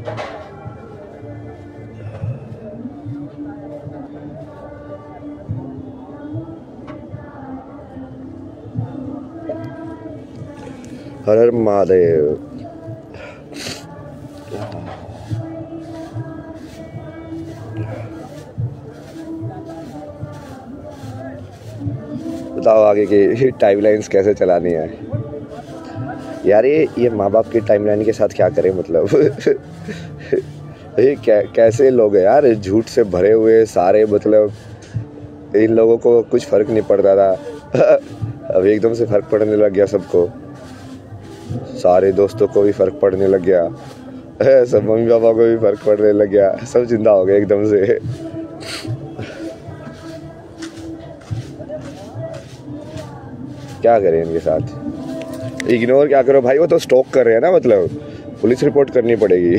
हर हर महादेव। बताओ आगे की टाइमलाइंस कैसे चलानी है यार। ये माँ बाप की टाइमलाइन के साथ क्या करें मतलब। ये कैसे लोग हैं यार, झूठ से भरे हुए सारे, मतलब इन लोगों को कुछ फर्क नहीं पड़ता था। अब एकदम से फर्क पड़ने लग गया सबको, सारे दोस्तों को भी फर्क पड़ने लग गया, सब मम्मी पापा को भी फर्क पड़ने लग गया, सब जिंदा हो गए एकदम से। क्या करें इनके साथ, इग्नोर क्या करो भाई, वो तो स्टॉक कर रहे हैं ना, मतलब पुलिस रिपोर्ट करनी पड़ेगी।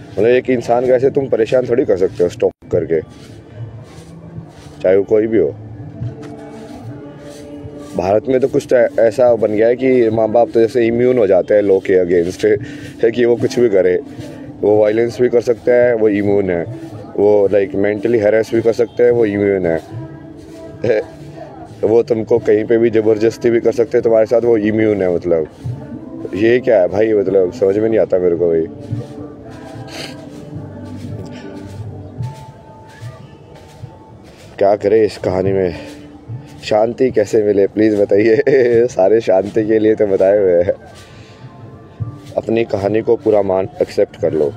मतलब एक इंसान का ऐसे तुम परेशान थोड़ी कर सकते हो स्टॉक करके, चाहे वो कोई भी हो। भारत में तो कुछ तो ऐसा बन गया है कि माँ बाप तो जैसे इम्यून हो जाते हैं लॉ के अगेंस्ट, है कि वो कुछ भी करे, वो वायलेंस भी कर सकते हैं, वो इम्यून है, वो लाइक मेंटली हैरेस भी कर सकते हैं, वो इम्यून है, वो तुमको कहीं पे भी ज़बरदस्ती भी कर सकते हैं तुम्हारे साथ, वो इम्यून है। मतलब ये क्या है भाई, मतलब समझ में नहीं आता मेरे को भाई। क्या करे इस कहानी में, शांति कैसे मिले प्लीज़ बताइए। सारे शांति के लिए तो बताए हुए हैं। अपनी कहानी को पूरा एक्सेप्ट कर लो,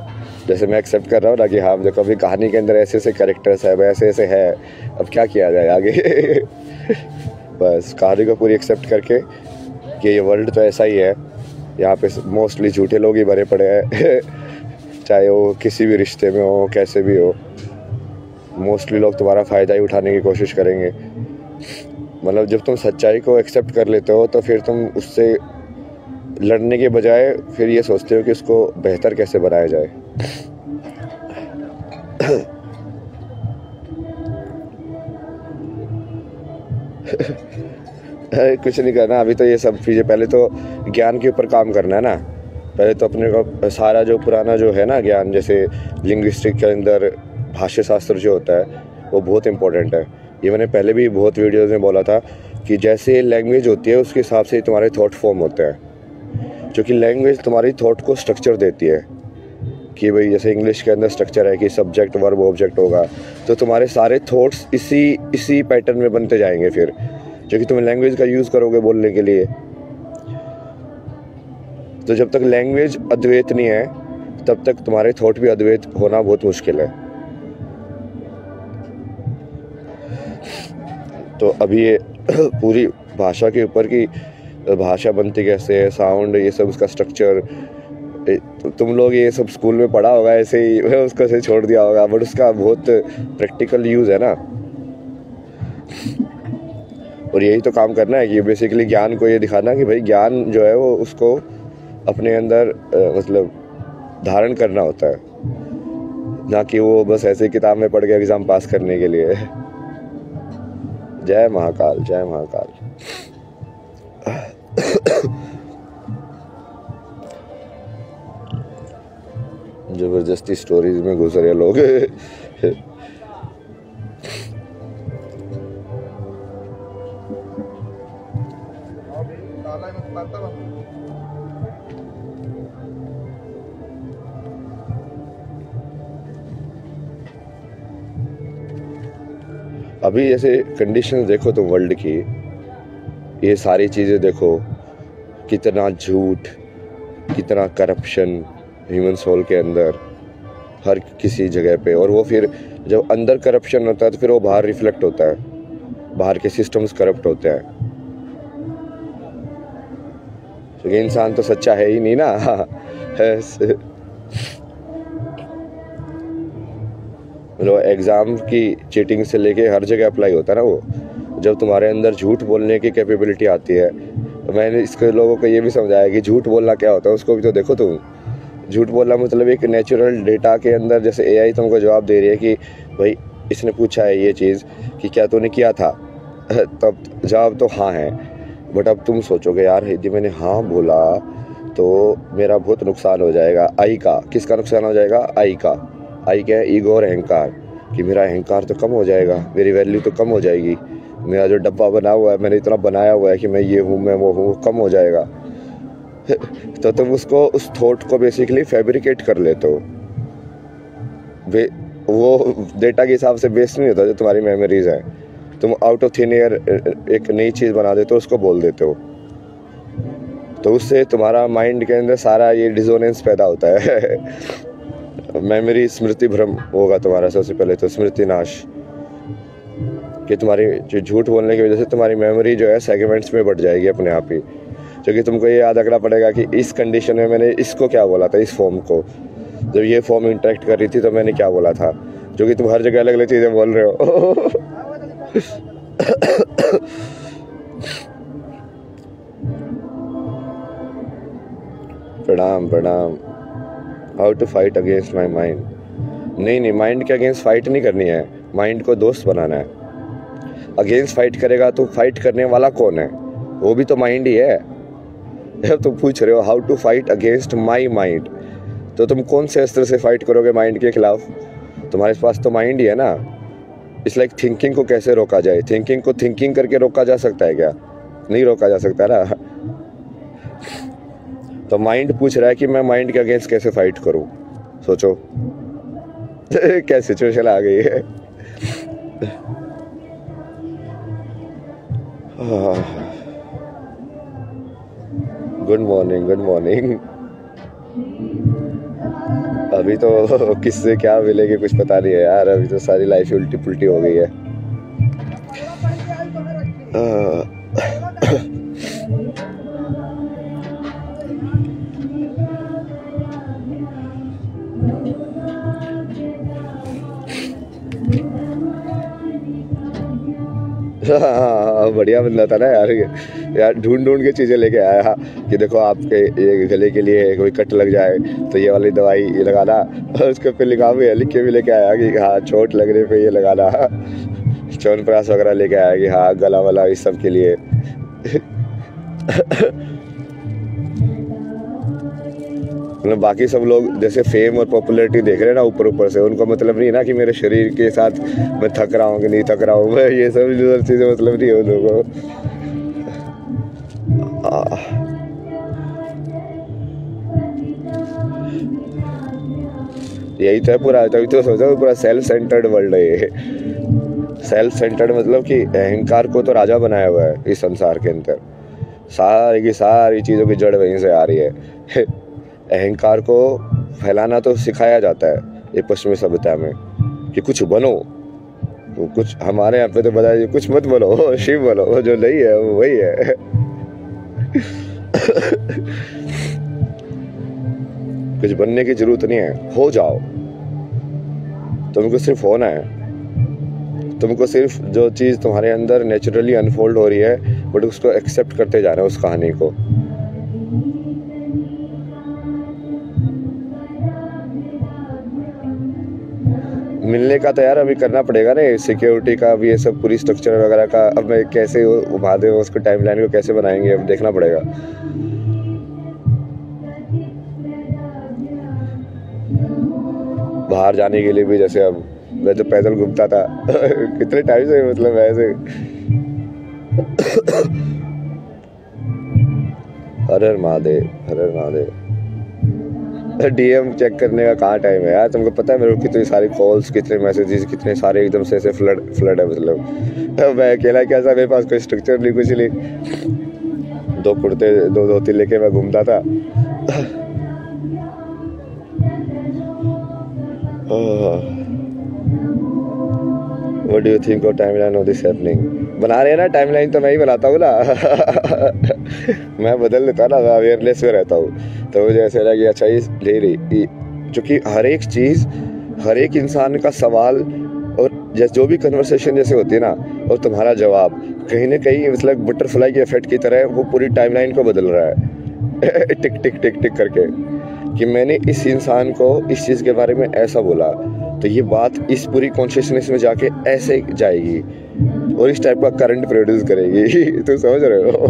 जैसे मैं एक्सेप्ट कर रहा हूँ ना कि हाँ देखो अभी कहानी के अंदर ऐसे ऐसे कैरेक्टर्स है, ऐसे ऐसे है, अब क्या किया जाए आगे। बस कहानी को पूरी एक्सेप्ट करके कि ये वर्ल्ड तो ऐसा ही है, यहाँ पे मोस्टली झूठे लोग ही भरे पड़े हैं। चाहे वो किसी भी रिश्ते में हो, कैसे भी हो, मोस्टली लोग तुम्हारा फ़ायदा ही उठाने की कोशिश करेंगे। मतलब जब तुम सच्चाई को एक्सेप्ट कर लेते हो तो फिर तुम उससे लड़ने के बजाय फिर ये सोचते हो कि उसको बेहतर कैसे बनाया जाए। कुछ नहीं करना अभी तो, ये सब चीज़ें पहले तो ज्ञान के ऊपर काम करना है ना। पहले तो अपने को सारा जो पुराना जो है ना ज्ञान, जैसे लिंग्विस्टिक के अंदर भाषा शास्त्र जो होता है वो बहुत इंपॉर्टेंट है। ये मैंने पहले भी बहुत वीडियोज़ में बोला था कि जैसे लैंग्वेज होती है उसके हिसाब से तुम्हारे थॉट फॉर्म होते हैं, क्योंकि लैंग्वेज तुम्हारी थॉट को स्ट्रक्चर देती है। कि भाई जैसे इंग्लिश के अंदर स्ट्रक्चर है कि सब्जेक्ट वर्ब ऑब्जेक्ट होगा, तो तुम्हारे सारे थॉट्स इसी पैटर्न में बनते जाएंगे फिर, जो कि तुम लैंग्वेज का यूज़ करोगे बोलने के लिए। तो जब तक लैंग्वेज अद्वैत नहीं है तब तक तुम्हारे थॉट भी अद्वैत होना बहुत मुश्किल है। तो अभी ये पूरी भाषा के ऊपर की भाषा बनती कैसे है, साउंड, ये सब उसका स्ट्रक्चर, तुम लोग ये सब स्कूल में पढ़ा होगा ऐसे ही, उसको ऐसे छोड़ दिया होगा, बट उसका बहुत प्रैक्टिकल यूज़ है ना। और यही तो काम करना है कि बेसिकली ज्ञान को ये दिखाना कि भाई ज्ञान जो है वो उसको अपने अंदर मतलब धारण करना होता है, ना कि वो बस ऐसे किताब में पढ़ के एग्ज़ाम पास करने के लिए। जय महाकाल, जय महाकाल। जबरदस्ती स्टोरीज में घुस रहे लोग। अभी जैसे कंडीशंस देखो तुम वर्ल्ड की, ये सारी चीज़ें देखो, कितना झूठ, कितना करप्शन ह्यूमन सोल के अंदर हर किसी जगह पे। और वो फिर जब अंदर करप्शन होता है तो फिर वो बाहर रिफ्लेक्ट होता है, बाहर के सिस्टम्स करप्ट होते हैं, क्योंकि इंसान तो सच्चा है ही नहीं ना। मतलब एग्ज़ाम की चीटिंग से लेके हर जगह अप्लाई होता है ना वो। जब तुम्हारे अंदर झूठ बोलने की कैपेबिलिटी आती है, तो मैंने इसके लोगों को ये भी समझाया कि झूठ बोलना क्या होता है, उसको भी तो देखो तुम। झूठ बोलना मतलब एक नेचुरल डेटा के अंदर, जैसे एआई तुमको जवाब दे रही है कि भाई इसने पूछा है ये चीज़ कि क्या तूने किया था, तब जवाब तो हाँ है, बट अब तुम सोचोगे यार यदि मैंने हाँ बोला तो मेरा बहुत नुकसान हो जाएगा। आई का, किसका नुकसान हो जाएगा? आई का। आई क्या है? ईगो और अहंकार, कि मेरा अहंकार तो कम हो जाएगा, मेरी वैल्यू तो कम हो जाएगी, मेरा जो डब्बा बना हुआ है, मैंने इतना बनाया हुआ है कि मैं ये हूँ, मैं वो हूँ, कम हो जाएगा। तो तुम उसको, उस थॉट को बेसिकली फैब्रिकेट कर लेते हो। वो डेटा के हिसाब से बेस्ड नहीं होता जो तुम्हारी मेमोरीज हैं। तुम आउट ऑफ थिन एयर एक नई चीज़ बना देते हो, उसको बोल देते हो, तो उससे तुम्हारा माइंड के अंदर सारा ये डिसोनेंस पैदा होता है। मेमोरी स्मृति भ्रम होगा तुम्हारा। सबसे पहले तो स्मृति नाश, कि तुम्हारी जो झूठ बोलने की वजह से तुम्हारी मेमोरी जो है सेगमेंट्स में बढ़ जाएगी अपने आप ही। क्योंकि तुमको ये याद रखना पड़ेगा कि इस कंडीशन में मैंने इसको क्या बोला था, इस फॉर्म को, जब ये फॉर्म इंटरेक्ट कर रही थी तो मैंने क्या बोला था। जो कि तुम हर जगह अलग अलग चीज़ें बोल रहे हो। प्रणाम प्रणाम। How to fight against my mind. नहीं, माइंड के अगेंस्ट फाइट नहीं करनी है, माइंड को दोस्त बनाना है। अगेंस्ट फाइट करेगा तो फाइट करने वाला कौन है? वो भी तो माइंड ही है। तुम पूछ रहे हो how to fight against my mind, तो तुम कौन से अस्त्र से फाइट करोगे माइंड के खिलाफ? तुम्हारे पास तो माइंड ही है ना। इट्स लाइक थिंकिंग को कैसे रोका जाए? थिंकिंग को थिंकिंग करके रोका जा सकता है क्या? नहीं रोका जा सकता ना। तो माइंड पूछ रहा है कि मैं माइंड के अगेंस्ट कैसे फाइट करूं। सोचो क्या सिचुएशन आ गई है। Good morning, good morning. अभी तो किससे क्या मिलेगी कुछ पता नहीं है यार। अभी तो सारी लाइफ उल्टी पुल्टी हो गई है। बढ़िया बंदा था ना यार ढूंढ के चीज़ें लेके आया कि देखो आपके ये गले के लिए कोई कट लग जाए तो ये वाली दवाई ये लगाना। और उसके पे लिखा भी है, लिख के भी लेके आया कि हाँ चोट लगने पे ये लगाना। च्यवनप्राश वगैरह लेके आया कि हाँ गला वाला इस सब के लिए। मतलब बाकी सब लोग जैसे फेम और पॉपुलैरिटी देख रहे हैं ना ऊपर ऊपर से, उनको मतलब नहीं ना कि मेरे शरीर के साथ मैं थक रहा हूँ कि नहीं थक रहा हूँ। मैं ये सब चीज़ें मतलब नहीं है उन लोगों को। यही तो है पूरा। तभी तो सोचा पूरा सेल्फ सेंटर्ड वर्ल्ड है ये। सेल्फ सेंटर्ड मतलब कि अहंकार को तो राजा बनाया हुआ है इस संसार के अंदर। सारी की सारी चीज़ों की जड़ वहीं से आ रही है। अहंकार को फैलाना तो सिखाया जाता है ये पश्चिमी सभ्यता में कि कुछ बनो। तो कुछ हमारे यहाँ पे तो बताया कुछ मत बोलो, शिव बोलो, जो नहीं है वो वही है। कुछ बनने की जरूरत नहीं है, हो जाओ। तुमको सिर्फ होना है। तुमको सिर्फ जो चीज़ तुम्हारे अंदर नेचुरली अनफोल्ड हो रही है बट उसको एक्सेप्ट करते जाना है, उस कहानी को। मिलने का तो यार अभी करना पड़ेगा ना, सिक्योरिटी का भी ये सब पूरी स्ट्रक्चर वगैरह का। अब मैं कैसे महादेव उसको टाइमलाइन को कैसे बनाएंगे अब देखना पड़ेगा। बाहर जाने के लिए भी जैसे अब मैं तो पैदल घूमता था कितने टाइम से, मतलब ऐसे। हर हर महादेव, हर हर महादेव। डीएम चेक करने का कहाँ टाइम है यार। तुमको पता है मेरे को कितनी सारी कॉल्स, कितने मैसेजेस, कितने सारे एकदम से ऐसे फ्लड है। मतलब मैं अकेला कैसा, मेरे पास कोई स्ट्रक्चर नहीं, कुछ नहीं। दो कुर्ते दो धोती लेके मैं घूमता था। What do you think of timeline of this happening? बना रहे हैं ना टाइमलाइन, तो मैं ही बनाता हूँ ना। मैं बदल देता ना, अवेयरनेस में रहता हूँ। तो मुझे ऐसा लगा कि अच्छा ये ले रही, क्योंकि हर एक चीज़, हर एक इंसान का सवाल और जो भी कन्वर्सेशन जैसे होती है ना, और तुम्हारा जवाब कहीं ना कहीं मतलब बटरफ्लाई के इफेक्ट की तरह वो पूरी टाइमलाइन को बदल रहा है। टिक टिक टिक टिक करके, कि मैंने इस इंसान को इस चीज़ के बारे में ऐसा बोला तो ये बात इस पूरी कॉन्शियसनेस में जाके ऐसे जाएगी और इस टाइप का करंट प्रोड्यूस करेगी। तो समझ रहे हो?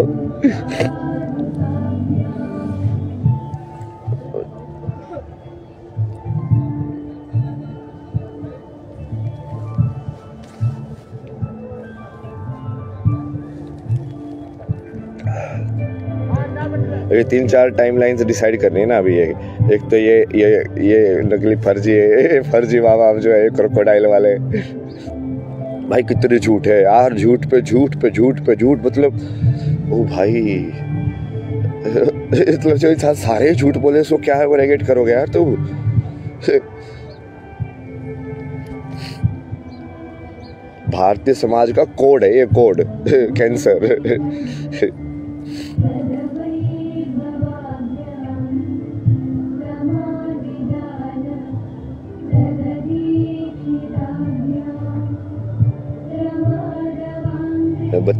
ये 3-4 टाइमलाइंस डिसाइड करनी है ना अभी। ये एक तो ये नकली फर्जी बाबा जो है क्रोकोडाइल वाले, भाई कितने झूठ है यार, झूठ पे झूठ पे झूठ पे झूठ, मतलब ओ भाई मतलब जो इंसान सारे झूठ बोले सो क्या है वो नेगेट करोगे यार तुम। भारतीय समाज का कोड है ये, कोड कैंसर।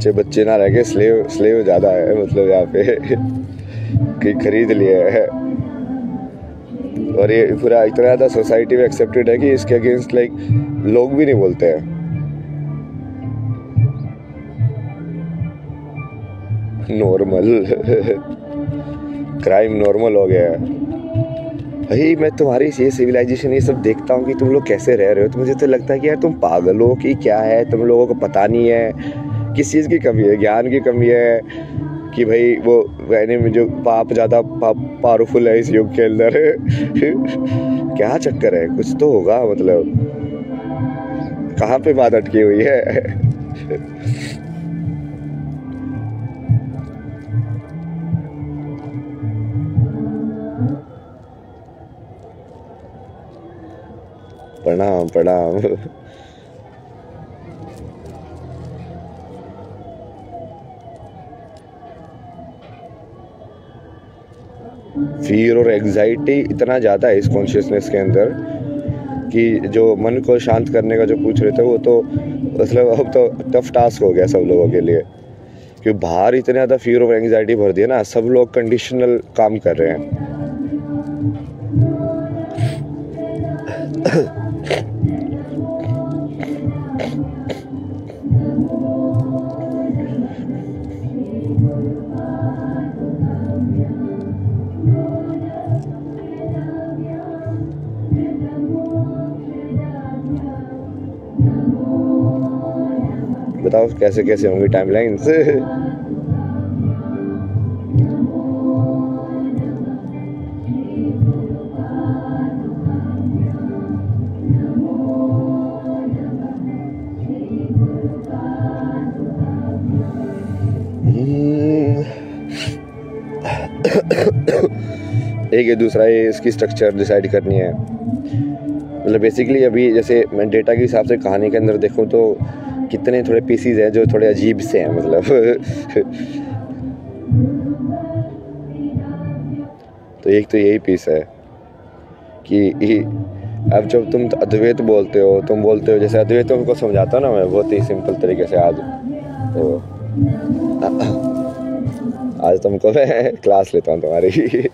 बच्चे ना रह गए, स्लेव ज्यादा है मतलब यहाँ पे कि खरीद लिया है। और ये पूरा इतना ज्यादा सोसाइटी में एक्सेप्टेड है कि इसके अगेंस्ट लाइक लोग भी नहीं बोलते हैं। नॉर्मल क्राइम नॉर्मल हो गया है भाई। मैं तुम्हारी ये सिविलाइजेशन ये सब देखता हूँ कि तुम लोग कैसे रह रहे हो, तो मुझे तो लगता है कि यार तुम पागल हो कि क्या है, तुम लोगों को पता नहीं है किस चीज़ की कमी है, ज्ञान की कमी है कि भाई वो कहने में जो पाप ज़्यादा पावरफुल है इस युग के अंदर। क्या चक्कर है, कुछ तो होगा, मतलब कहाँ पे बात अटकी हुई है। प्रणाम प्रणाम। फियर और एग्जाइटी इतना ज़्यादा है इस कॉन्शियसनेस के अंदर कि जो मन को शांत करने का जो पूछ रहे थे वो तो मतलब अब तो टफ टास्क हो गया सब लोगों के लिए, क्योंकि बाहर इतने ज़्यादा फियर और एंग्जाइटी भर दिया ना, सब लोग कंडीशनल काम कर रहे हैं। बताओ कैसे कैसे होंगी टाइमलाइंस। एक है दूसरा ये इसकी स्ट्रक्चर डिसाइड करनी है। मतलब बेसिकली अभी जैसे मैं डेटा के हिसाब से कहानी के अंदर देखूं तो कितने थोड़े पीसीज हैं जो थोड़े अजीब से हैं, मतलब तो एक तो यही पीस है कि अब जब तुम अद्वैत बोलते हो, तुम बोलते हो जैसे अद्वैत तुमको समझाता हूँ ना मैं बहुत ही सिंपल तरीके से। आज तुमको मैं क्लास लेता हूँ तुम्हारी।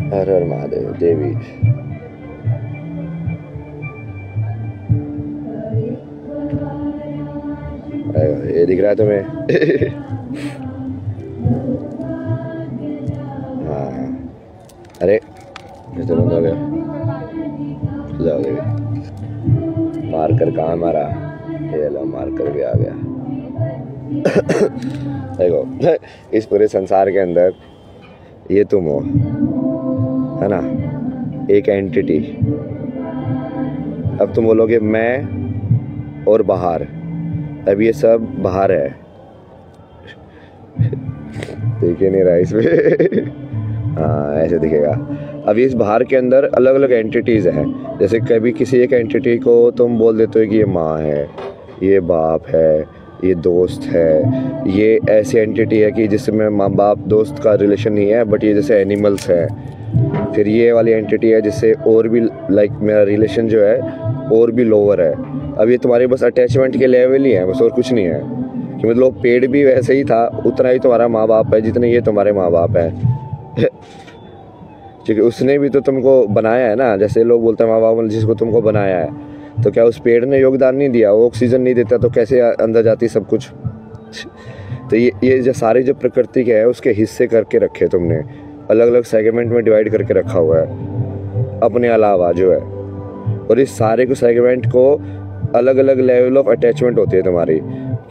हर हर महादेव देवी। ये दिख रहा है तुम्हें? हाँ अरे तो बंद हो गया। जाओ देवी। मार्कर कहाँ मारा? ये लो मार्कर भी आ गया। देखो इस पूरे संसार के अंदर ये तुम हो, है ना, एक एंटिटी। अब तुम बोलोगे मैं और बाहर, अब ये सब बाहर है, देख ही नहीं रहा इसमें। हाँ ऐसे दिखेगा। अब इस बाहर के अंदर अलग अलग एंटिटीज़ हैं। जैसे कभी किसी एक एंटिटी को तुम बोल देते हो कि ये माँ है, ये बाप है, ये दोस्त है। ये ऐसी एंटिटी है कि जिसमें माँ बाप दोस्त का रिलेशन नहीं है, बट ये जैसे एनिमल्स है। फिर ये वाली एंटिटी है जिससे और भी लाइक मेरा रिलेशन जो है और भी लोअर है। अब ये तुम्हारे बस अटैचमेंट के लेवल ही है, बस और कुछ नहीं है। कि मतलब पेड़ भी वैसे ही था, उतना ही तुम्हारा माँ बाप है जितने ये तुम्हारे माँ बाप है। क्योंकि उसने भी तो तुमको बनाया है ना। जैसे लोग बोलते हैं माँ बाप ने जिसको तुमको बनाया है, तो क्या उस पेड़ ने योगदान नहीं दिया? वो ऑक्सीजन नहीं देता तो कैसे अंदर जाती सब कुछ? तो ये जो सारी जो प्रकृति के है उसके हिस्से करके रखे तुमने, अलग अलग सेगमेंट में डिवाइड करके रखा हुआ है अपने अलावा जो है। और इस सारे को सेगमेंट को अलग अलग लेवल ऑफ अटैचमेंट होती है तुम्हारी,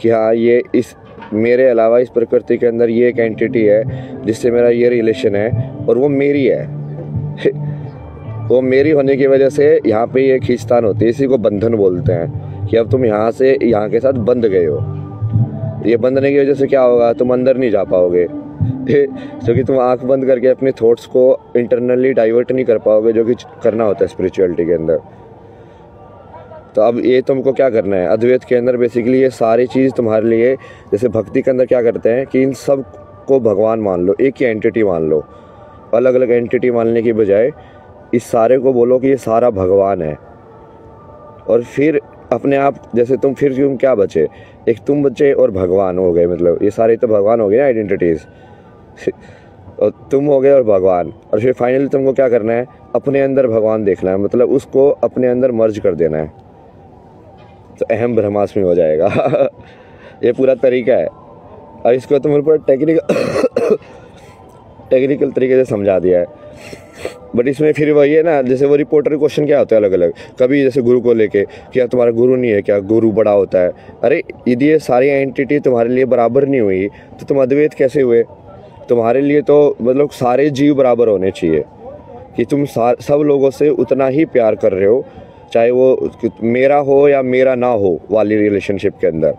कि हाँ ये इस मेरे अलावा इस प्रकृति के अंदर ये एक एंटिटी है जिससे मेरा ये रिलेशन है और वो मेरी है। वो मेरी होने की वजह से यहाँ पे ये खींचतान होती है, इसी को बंधन बोलते हैं, कि अब तुम यहाँ से यहाँ के साथ बंध गए हो। ये बंधने की वजह से क्या होगा, तुम अंदर नहीं जा पाओगे, क्योंकि तुम आंख बंद करके अपने थॉट्स को इंटरनली डाइवर्ट नहीं कर पाओगे, जो कि करना होता है स्पिरिचुअलिटी के अंदर। तो अब ये तुमको क्या करना है, अद्वैत के अंदर बेसिकली ये सारी चीज़ तुम्हारे लिए, जैसे भक्ति के अंदर क्या करते हैं कि इन सब को भगवान मान लो, एक ही एंटिटी मान लो। अलग अलग एंटिटी मानने की बजाय इस सारे को बोलो कि ये सारा भगवान है। और फिर अपने आप, जैसे तुम क्या बचे, एक तुम बचे और भगवान हो गए, मतलब ये सारे तो भगवान हो गए ना आइडेंटिटीज़। और तुम हो गए और भगवान, और फिर फाइनली तुमको क्या करना है, अपने अंदर भगवान देखना है, मतलब उसको अपने अंदर मर्ज कर देना है, तो अहम ब्रह्मास्मि हो जाएगा। ये पूरा तरीका है। और इसको तुम ऊपर टेक्निकल तरीके से समझा दिया है, बट इसमें फिर वही है ना, जैसे वो रिपोर्टर क्वेश्चन क्या होता है अलग अलग, कभी जैसे गुरु को लेके, क्या तुम्हारा गुरु नहीं है क्या, गुरु बड़ा होता है। अरे यदि ये सारी एंटिटी तुम्हारे लिए बराबर नहीं हुई तो तुम अद्वैत कैसे हुए। तुम्हारे लिए तो मतलब सारे जीव बराबर होने चाहिए, कि तुम सब लोगों से उतना ही प्यार कर रहे हो, चाहे वो मेरा हो या मेरा ना हो वाली रिलेशनशिप के अंदर।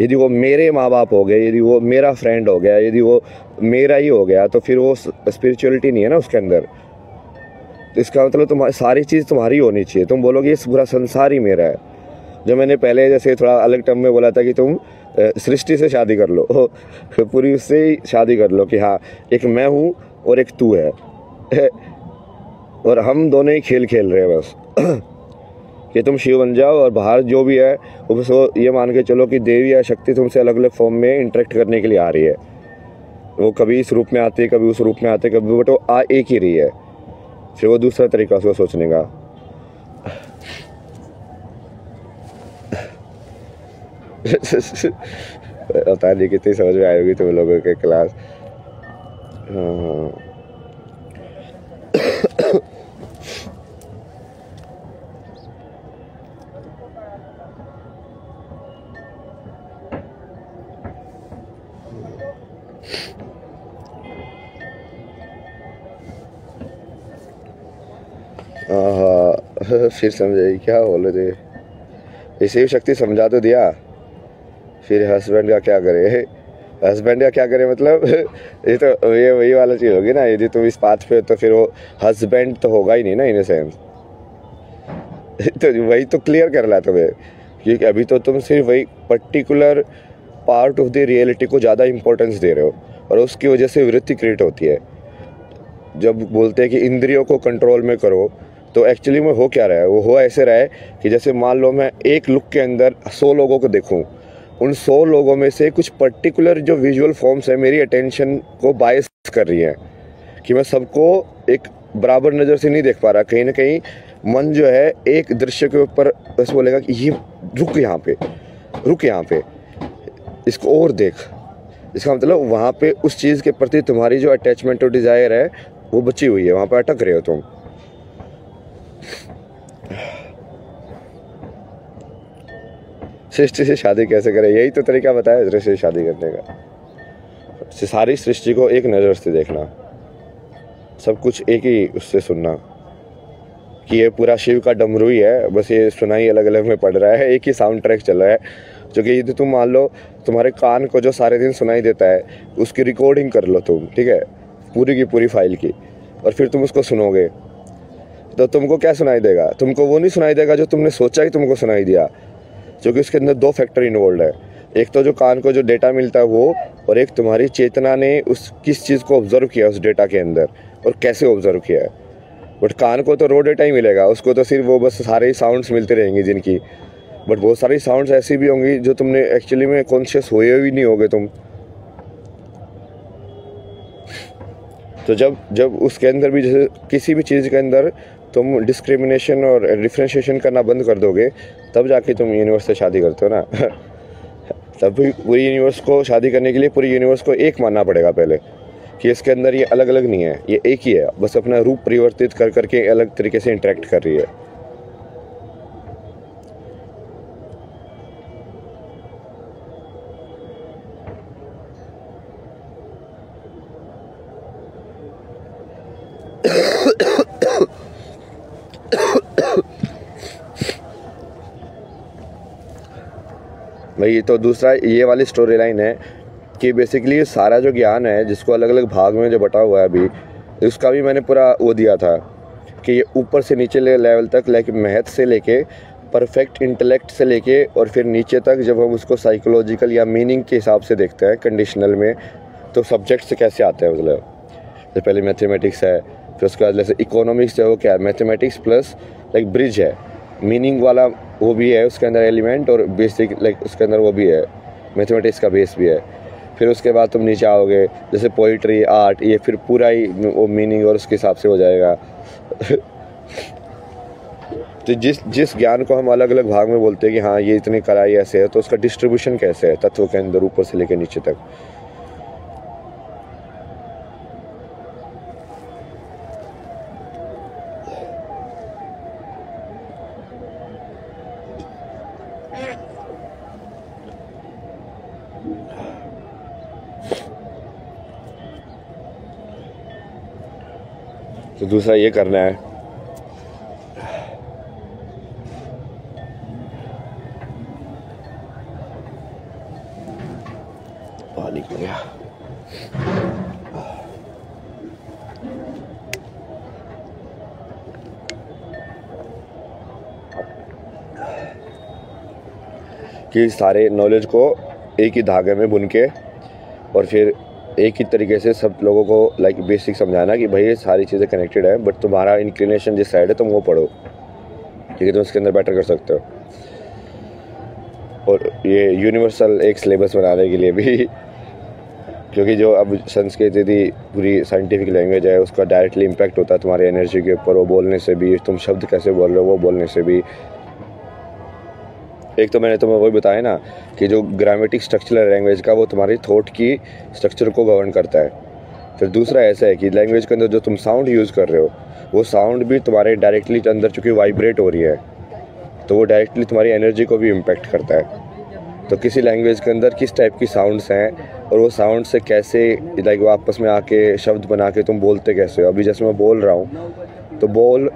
यदि वो मेरे माँ बाप हो गए, यदि वो मेरा फ्रेंड हो गया, यदि वो मेरा ही हो गया, तो फिर वो स्पिरिचुअलिटी नहीं है ना उसके अंदर। तो इसका मतलब तुम्हारी सारी चीज़ तुम्हारी होनी चाहिए। तुम बोलोगे ये पूरा संसार ही मेरा है। जो मैंने पहले जैसे थोड़ा अलग टर्म में बोला था कि तुम सृष्टि से शादी कर लो, पूरी उससे ही शादी कर लो, कि हाँ एक मैं हूँ और एक तू है, और हम दोनों ही खेल खेल रहे हैं बस। कि तुम शिव बन जाओ और बाहर जो भी है वो ये मान के चलो कि देवी या शक्ति तुमसे अलग अलग फॉर्म में इंटरेक्ट करने के लिए आ रही है। वो कभी इस रूप में आती है, कभी उस रूप में आते, कभी, बट वो आ एक ही रही है। फिर वो दूसरा तरीका उसको सोचने का। पता नहीं कितनी समझ में आई होगी तुम लोगों के क्लास। हाँ फिर समझाई क्या बोले थे, इसी शक्ति समझा तो दिया। फिर हस्बैंड का क्या करे, हस्बैंड का क्या करे मतलब ये तो ये वही वाला चीज़ होगी ना। यदि तुम इस बात पे, तो फिर वो हस्बैंड तो होगा ही नहीं ना इन सेंस। तो वही तो क्लियर कर रहा तुम्हें, क्योंकि अभी तो तुम सिर्फ वही particular part of the reality को ज़्यादा इंपॉर्टेंस दे रहे हो, और उसकी वजह से वृत्ति क्रिएट होती है। जब बोलते हैं कि इंद्रियों को कंट्रोल में करो, तो एक्चुअली में हो क्या रहा है, वो हो ऐसे रहा है कि जैसे मान लो मैं एक लुक के अंदर 100 लोगों को देखूं, उन 100 लोगों में से कुछ पर्टिकुलर जो विजुअल फॉर्म्स है मेरी अटेंशन को बायस कर रही हैं, कि मैं सबको एक बराबर नज़र से नहीं देख पा रहा। कहीं ना कहीं मन जो है एक दृश्य के ऊपर बस बोलेगा कि ये रुक यहाँ पे, इसको और देख। इसका मतलब वहाँ पे उस चीज़ के प्रति तुम्हारी जो अटैचमेंट और डिज़ायर है वो बची हुई है, वहाँ पे अटक रहे हो तुम। सृष्टि से शादी कैसे करें, यही तो तरीका बताया सृष्टि से शादी करने का। सारी सृष्टि को एक नज़र से देखना, सब कुछ एक ही उससे सुनना, कि ये पूरा शिव का डमरू ही है, बस ये सुनाई अलग अलग में पड़ रहा है, एक ही साउंड ट्रैक चल रहा है। जो कि यदि तुम मान लो तुम्हारे कान को जो सारे दिन सुनाई देता है उसकी रिकॉर्डिंग कर लो तुम, ठीक है, पूरी की पूरी फाइल की, और फिर तुम उसको सुनोगे तो तुमको क्या सुनाई देगा। तुमको वो नहीं सुनाई देगा जो तुमने सोचा ही तुमको सुनाई दिया, क्योंकि उसके अंदर 2 फैक्टर इन्वॉल्व है। एक तो जो कान को जो डेटा मिलता है वो, और एक तुम्हारी चेतना ने उस किस चीज़ को ऑब्जर्व किया उस डेटा के अंदर और कैसे ऑब्जर्व किया है। बट कान को तो रो डेटा ही मिलेगा, उसको तो सिर्फ वो बस सारे साउंड्स मिलते रहेंगे जिनकी, बट बहुत सारी साउंड्स ऐसी भी होंगी जो तुमने एक्चुअली में कॉन्शियस हुए भी नहीं होगे तुम। तो जब उसके अंदर भी, जैसे किसी भी चीज़ के अंदर तुम डिस्क्रिमिनेशन और डिफ्रेंशिएशन करना बंद कर दोगे, तब जाके तुम यूनिवर्स से शादी करते हो ना। तब भी पूरी यूनिवर्स को शादी करने के लिए पूरी यूनिवर्स को एक मानना पड़ेगा पहले, कि इसके अंदर ये अलग अलग नहीं है, ये एक ही है, बस अपना रूप परिवर्तित कर करके अलग तरीके से इंटरेक्ट कर रही है। वही तो दूसरा ये वाली स्टोरी लाइन है कि बेसिकली सारा जो ज्ञान है जिसको अलग अलग भाग में जो बटा हुआ है अभी, उसका भी मैंने पूरा वो दिया था कि ये ऊपर से नीचे लेवल तक, लाइक मैथ से लेके परफेक्ट इंटेलेक्ट से लेके और फिर नीचे तक जब हम उसको साइकोलॉजिकल या मीनिंग के हिसाब से देखते हैं कंडीशनल में, तो सब्जेक्ट से कैसे आते हैं। मतलब तो पहले मैथमेटिक्स है, फिर उसके बाद जैसे इकोनॉमिक्स है वो क्या है, मैथमेटिक्स प्लस लाइक ब्रिज है, मीनिंग वाला वो भी है उसके अंदर एलिमेंट, और बेसिक लाइक उसके अंदर वो भी है, मैथमेटिक्स का बेस भी है। फिर उसके बाद तुम नीचे आओगे जैसे पोइट्री, आर्ट, ये फिर पूरा ही वो मीनिंग और उसके हिसाब से हो जाएगा। तो जिस ज्ञान को हम अलग अलग भाग में बोलते हैं कि हाँ ये इतनी कलाई ऐसे है, तो उसका डिस्ट्रीब्यूशन कैसे है तत्वों के अंदर ऊपर से लेकर नीचे तक। तो दूसरा ये करना है, पानी पी गया। कि सारे नॉलेज को एक ही धागे में बुन के और फिर एक ही तरीके से सब लोगों को लाइक बेसिक समझाना कि भाई ये सारी चीज़ें कनेक्टेड है, बट तुम्हारा इंक्लिनेशन जिस साइड है तुम वो पढ़ो, ठीक है, तुम उसके अंदर बेटर कर सकते हो। और ये यूनिवर्सल एक सिलेबस बनाने के लिए भी, क्योंकि जो अब संस्कृत यदि पूरी साइंटिफिक लैंग्वेज है उसका डायरेक्टली इम्पैक्ट होता है तुम्हारी एनर्जी के ऊपर, वो बोलने से भी, तुम शब्द कैसे बोल रहे हो वो बोलने से भी। एक तो मैंने तुम्हें वही बताया ना कि जो ग्रामेटिक स्ट्रक्चर है लैंग्वेज का, वो तुम्हारी थॉट की स्ट्रक्चर को गवर्न करता है। फिर दूसरा ऐसा है कि लैंग्वेज के अंदर जो तुम साउंड यूज़ कर रहे हो, वो साउंड भी तुम्हारे डायरेक्टली अंदर चूँकि वाइब्रेट हो रही है, तो वो डायरेक्टली तुम्हारी एनर्जी को भी इम्पैक्ट करता है। तो किसी लैंग्वेज के अंदर किस टाइप की साउंड्स हैं और वो साउंड से कैसे लाइक वो आपस में आके शब्द बना के तुम बोलते कैसे हो। अभी जैसे मैं बोल रहा हूँ तो बोल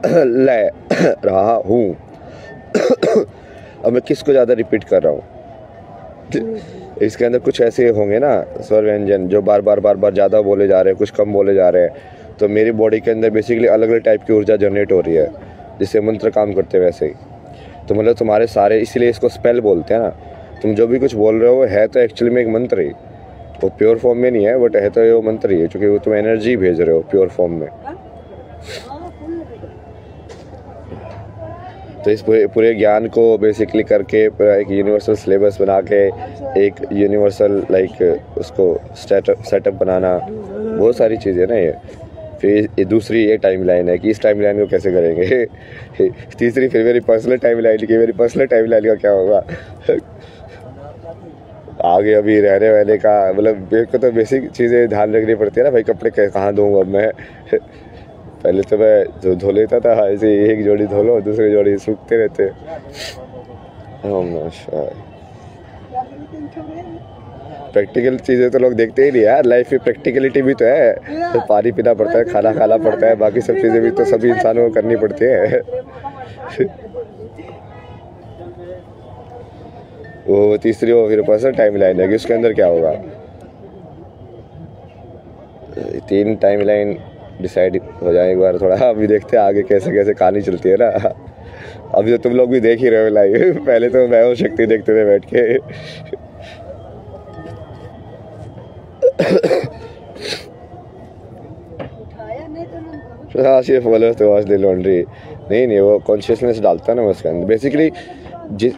ले रहा हूँ, अब मैं किसको ज़्यादा रिपीट कर रहा हूँ। इसके अंदर कुछ ऐसे होंगे ना स्वर व्यंजन जो बार बार ज़्यादा बोले जा रहे हैं, कुछ कम बोले जा रहे हैं, तो मेरी बॉडी के अंदर बेसिकली अलग अलग टाइप की ऊर्जा जनरेट हो रही है, जिससे मंत्र काम करते हैं वैसे ही। तो मतलब तुम्हारे सारे, इसीलिए इसको स्पेल बोलते हैं ना, तुम जो भी कुछ बोल रहे हो है तो एक्चुअली में एक मंत्र ही, वो प्योर फॉर्म में नहीं है, बट है तो ये मंत्र ही है, क्योंकि वो तुम एनर्जी भेज रहे हो प्योर फॉर्म में। तो इस पूरे ज्ञान को बेसिकली करके पूरा एक यूनिवर्सल सिलेबस बना के एक यूनिवर्सल लाइक उसको सेटअप बनाना, बहुत सारी चीज़ें ना ये। फिर ये दूसरी ये टाइम लाइन है कि इस टाइम लाइन को कैसे करेंगे। तीसरी फिर मेरी पर्सनल टाइम लाइन की, मेरी पर्सनल टाइम लाइन का क्या होगा आगे अभी रहने वाले का। मतलब मेरे को तो बेसिक चीज़ें ध्यान रखनी पड़ती है ना भाई, कपड़े कहाँ धोऊंगा मैं। पहले तो मैं धो लेता था ऐसे, एक जोड़ी धो लो दूसरी जोड़ी सूखते रहते। प्रैक्टिकल चीज़ें तो लोग देखते ही नहीं यार, लाइफ में प्रैक्टिकलिटी भी तो है, तो पानी पीना पड़ता है, खाना खाना पड़ता है, बाकी सब चीज़ें भी तो सभी इंसानों को करनी पड़ती है। वो तीसरी वो फिर पर्सनल टाइम लाइन है कि उसके अंदर क्या होगा। 3 टाइम लाइन डिसाइड हो जाए एक बार, थोड़ा अभी देखते हैं आगे कैसे कैसे कहानी चलती है ना। अभी तो तुम लोग भी देख ही रहे हो लाइव, पहले तो मैं और शक्ति देखते थे बैठ के। हाँ सिर्फ बोलो तो वॉश द लॉन्ड्री, नहीं वो कॉन्शियसनेस डालता ना उसके अंदर बेसिकली। जिस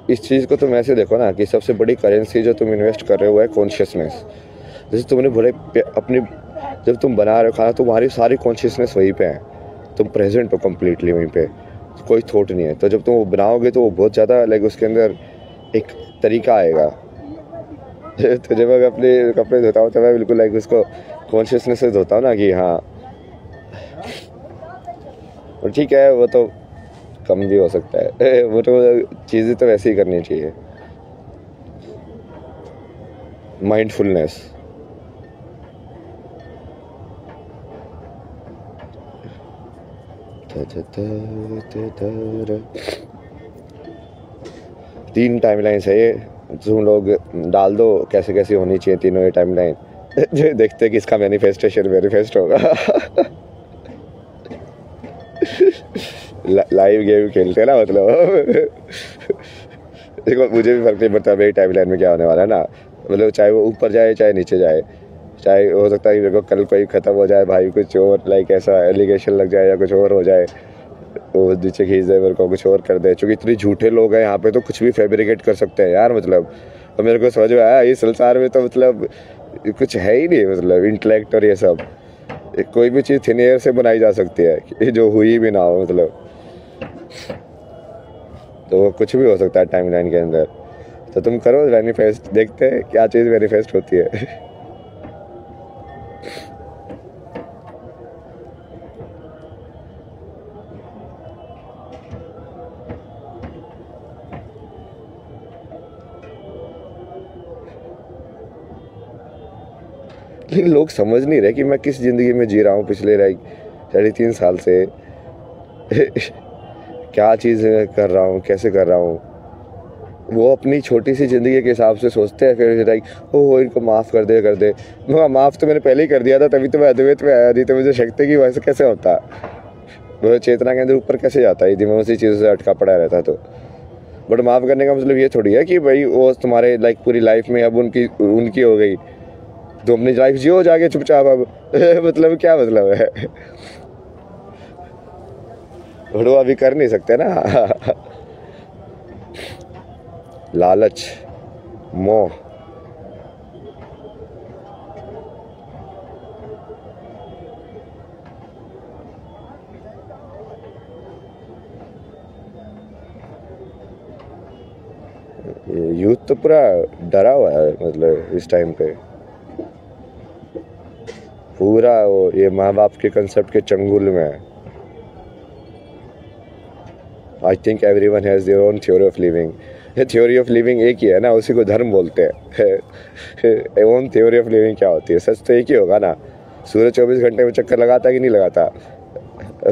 इस चीज़ को तुम ऐसे देखो ना कि सबसे बड़ी करेंसी जो तुम इन्वेस्ट कर रहे हो है कॉन्शियसनेस। जैसे तुमने बोले अपनी, जब तुम बना रहे हो खाना तो तुम्हारी सारी कॉन्शियसनेस वहीं पे है, तुम प्रेजेंट हो कम्प्लीटली वहीं पे, कोई थॉट नहीं है। तो जब तुम वो बनाओगे तो वो बहुत ज़्यादा लाइक उसके अंदर एक तरीका आएगा। तो जब मैं अपने कपड़े धोता हूँ तो मैं बिल्कुल लाइक उसको कॉन्शियसनेस से धोता हूँ ना कि हाँ, और ठीक है वो तो कम भी हो सकता है, वो तो चीज़ें तो वैसे ही करनी चाहिए। माइंडफुलनेस 3 टाइमलाइंस है ये, तुम लोग डाल दो कैसे कैसे होनी चाहिए तीनों ये टाइमलाइन। जो देखते कि इसका मैनिफेस्टेशन मैनिफेस्ट होगा। लाइव गेम खेलते ना मतलब। देखो मुझे भी फर्क नहीं पड़ता मेरी टाइमलाइन में क्या होने वाला है ना, मतलब चाहे वो ऊपर जाए चाहे नीचे जाए, चाहे हो सकता है कि मेरे को कल कोई ख़त्म हो जाए भाई, कुछ और लाइक ऐसा एलिगेशन लग जाए या कुछ और हो जाए, वो नीचे खींच दे मेरे को, कुछ और कर दे, क्योंकि इतने झूठे लोग हैं यहाँ पे, तो कुछ भी फैब्रिकेट कर सकते हैं यार मतलब। और मेरे को समझ में आया इस संसार में तो मतलब कुछ है ही नहीं, मतलब इंटेलेक्ट और ये सब, कोई भी चीज़ थिन एयर से बनाई जा सकती है जो हुई भी ना हो मतलब। तो वो कुछ भी हो सकता है टाइमलाइन के अंदर। तो तुम करो मैनिफेस्ट, देखते हैं क्या चीज़ मैनिफेस्ट होती है। लेकिन लोग समझ नहीं रहे कि मैं किस ज़िंदगी में जी रहा हूँ पिछले लाइक 3.5 साल से। क्या चीज़ कर रहा हूँ, कैसे कर रहा हूँ। वो अपनी छोटी सी ज़िंदगी के हिसाब से सोचते हैं, फिर लाइक ओ इनको माफ़ कर दे। माफ़ तो मैंने पहले ही कर दिया था, तभी तो मैं अद्वैत में आया, नहीं तो मुझे शक्ति की वजह से कैसे होता, वो चेतना के अंदर ऊपर कैसे जाता है, यदि मैं उसी चीज़ से अटका पड़ा रहता तो। बट माफ़ करने का मतलब ये थोड़ी है कि भाई वो तुम्हारे लाइक पूरी लाइफ में अब उनकी हो गई, तो अपनी लाइफ जियो जाके चुपचाप अब। मतलब क्या मतलब है। बट वो अभी कर नहीं सकते ना। लालच, मोह, यूथ तो पूरा डरा हुआ है मतलब इस टाइम पे, पूरा वो ये माँ बाप के कंसेप्ट के चंगुल में है। I think everyone has their own theory of living. Theory of living एक ही है ना, उसी को धर्म बोलते हैं। ओन थ्योरी ऑफ लिविंग क्या होती है, सच तो एक ही होगा ना। सूरज 24 घंटे में चक्कर लगाता है कि नहीं लगाता,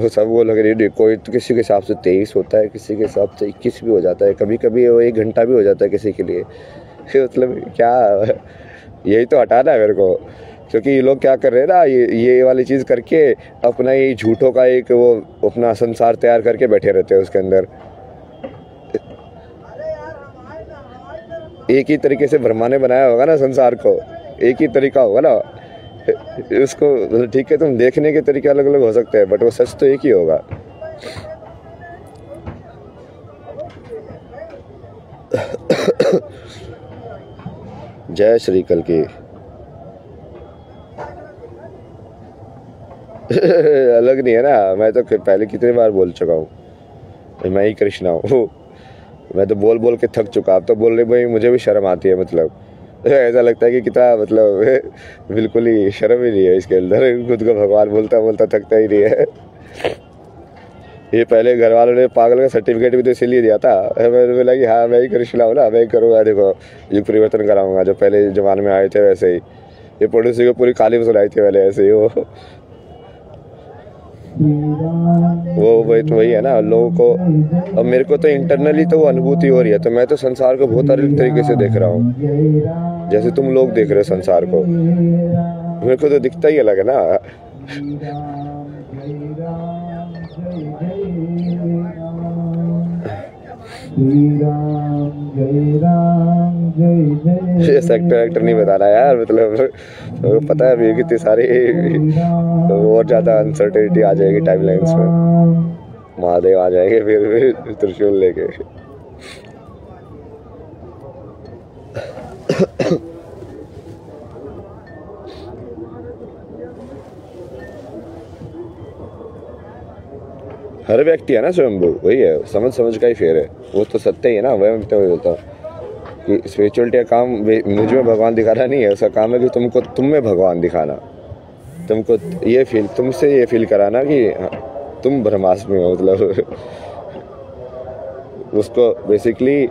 सब वो लग रही है। कोई तो किसी के हिसाब से 23 होता है, किसी के हिसाब से 21 भी हो जाता है, कभी कभी वो 1 घंटा भी हो जाता है किसी के लिए। मतलब क्या, यही तो हटाना है मेरे को। क्योंकि ये लोग क्या कर रहे हैं ना, ये वाली चीज़ करके अपना ये झूठों का एक वो अपना संसार तैयार करके बैठे रहते हैं उसके अंदर। एक ही तरीके से ब्रह्मा ने बनाया होगा ना संसार को, एक ही तरीका होगा ना उसको। ठीक है तुम देखने के तरीके अलग अलग हो सकते हैं, बट वो सच तो एक ही होगा। जय श्री कल की। अलग नहीं है ना, मैं तो पहले कितनी बार बोल चुका हूँ मैं ही कृष्णा हूँ। मैं तो बोल बोल के थक चुका, अब तो बोलने में मुझे भी शर्म आती है। मतलब ऐसा लगता है कि कितना मतलब बिल्कुल ही शर्म ही नहीं है इसके अंदर, खुद को भगवान बोलता बोलता थकता ही नहीं है। ये पहले घर वालों ने पागल का सर्टिफिकेट भी तो इसीलिए दिया था, मैंने बोला कि हाँ मैं ही कृष्णा हूँ ना, मैं ही करूँगा, देखो युग परिवर्तन कराऊंगा। जो पहले जमाने में आए थे वैसे ही, ये पड़ोसी को पूरी काली में सुनाई थी पहले ऐसे ही। वो वही है ना लोगों को। अब मेरे को तो इंटरनली तो वो अनुभूति हो रही है, तो मैं तो संसार को बहुत अलग तरीके से देख रहा हूँ, जैसे तुम लोग देख रहे हो संसार को। मेरे को तो दिखता ही अलग है ना। ये सेक्टर नहीं बताना यार, मतलब पता है अभी कितनी सारी और ज़्यादा अनसर्टेनिटी आ जाएगी टाइमलाइंस में। महादेव आ जाएंगे फिर त्रिशूल लेके। हर व्यक्ति है ना स्वयंभू, वही है, समझ समझ का ही फेर है। वो तो सत्य ही है ना, वह तो होता कि स्पिरिचुअलिटी का काम मुझ में भगवान दिखाना नहीं है, उसका काम है कि तुमको तुम में भगवान दिखाना, तुमको ये फील, तुमसे ये फील कराना कि तुम ब्रह्मास्म में हो। मतलब उसको बेसिकली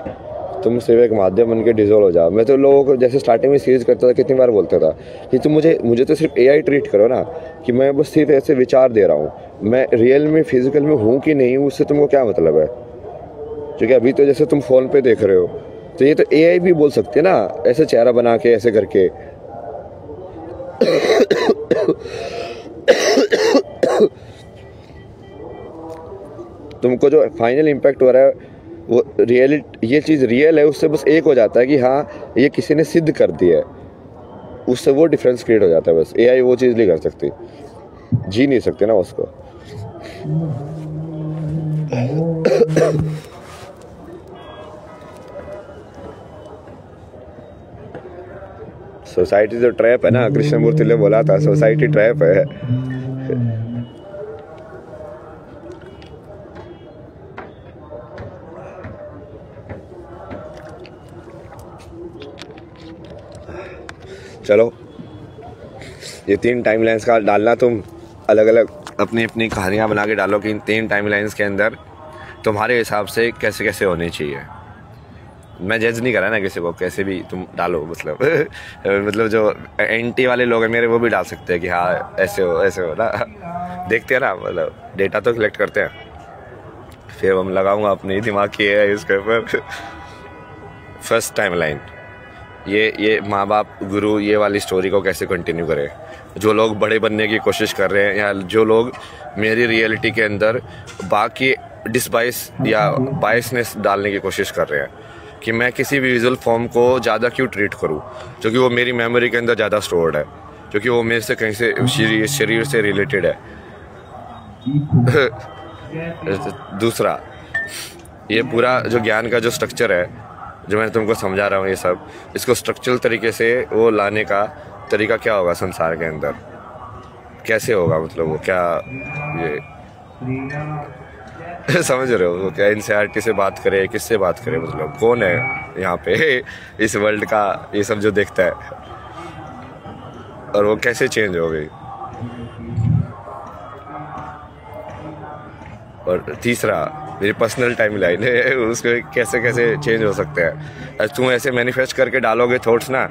तुम सिर्फ एक माध्यम बन के डिजोल्व हो जाओ। मैं तो लोगों को जैसे स्टार्टिंग में सीरीज करता था, कितनी बार बोलता था कि तुम मुझे तो सिर्फ एआई ट्रीट करो ना, कि मैं बस सिर्फ ऐसे विचार दे रहा हूँ, मैं रियल में फिजिकल में हूँ कि नहीं, उससे तुमको क्या मतलब है। क्योंकि अभी तो जैसे तुम फ़ोन पे देख रहे हो, तो ये तो एआई भी बोल सकती है ना, ऐसे चेहरा बना के ऐसे करके। तुमको जो फाइनल इम्पैक्ट हो रहा है वो ये चीज़ रियल है, उससे बस एक हो जाता है कि हाँ ये किसी ने सिद्ध कर दिया है, उससे वो डिफरेंस क्रिएट हो जाता है। बस एआई वो चीज़ नहीं कर सकती, जी नहीं सकते ना उसको। सोसाइटी जो ट्रैप है ना, कृष्णमूर्ति ने बोला था सोसाइटी ट्रैप है। चलो ये 3 टाइमलाइंस का डालना, तुम अलग अलग अपनी अपनी कहानियाँ बना के डालो कि इन 3 टाइमलाइंस के अंदर तुम्हारे हिसाब से कैसे कैसे होनी चाहिए। मैं जज नहीं करा ना किसी को, कैसे भी तुम डालो, मतलब मतलब जो एंटी वाले लोग हैं मेरे वो भी डाल सकते हैं कि हाँ ऐसे हो ना। देखते हैं ना, मतलब डेटा तो कलेक्ट करते हैं, फिर हम लगाऊंगा अपनी दिमाग की है इसके ऊपर। फर्स्ट टाइमलाइन, ये माँ बाप गुरु ये वाली स्टोरी को कैसे कंटिन्यू करें। जो लोग बड़े बनने की कोशिश कर रहे हैं, या जो लोग मेरी रियलिटी के अंदर बाकी डिसबाइस या बायसनेस डालने की कोशिश कर रहे हैं कि मैं किसी भी विजुअल फॉर्म को ज़्यादा क्यों ट्रीट करूं, क्योंकि वो मेरी मेमोरी के अंदर ज़्यादा स्टोर्ड है, क्योंकि वो मेरे से कहीं से शरीर से रिलेटेड है। दूसरा, ये पूरा जो ज्ञान का जो स्ट्रक्चर है, जो मैं तुमको समझा रहा हूँ, ये सब इसको स्ट्रक्चरल तरीके से वो लाने का तरीका क्या होगा संसार के अंदर, कैसे होगा, मतलब वो क्या ये समझ रहे हो, वो क्या एनसीईआरटी से बात करे, किससे बात करे, मतलब कौन है यहाँ पे इस वर्ल्ड का ये सब जो देखता है, और वो कैसे चेंज हो गई। और तीसरा, मेरी पर्सनल टाइमलाइन है, उसको कैसे कैसे चेंज हो सकते हैं। तुम ऐसे मैनिफेस्ट करके डालोगे थॉट्स ना,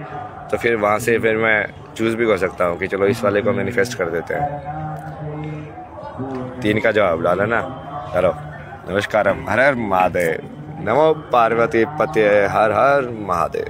तो फिर वहाँ से फिर मैं चूज़ भी कर सकता हूँ कि चलो इस वाले को मैनिफेस्ट कर देते हैं। 3 का जवाब डाला ना। चलो, नमस्कारम, हर हर महादेव, नमो पार्वती पते, हर हर महादेव।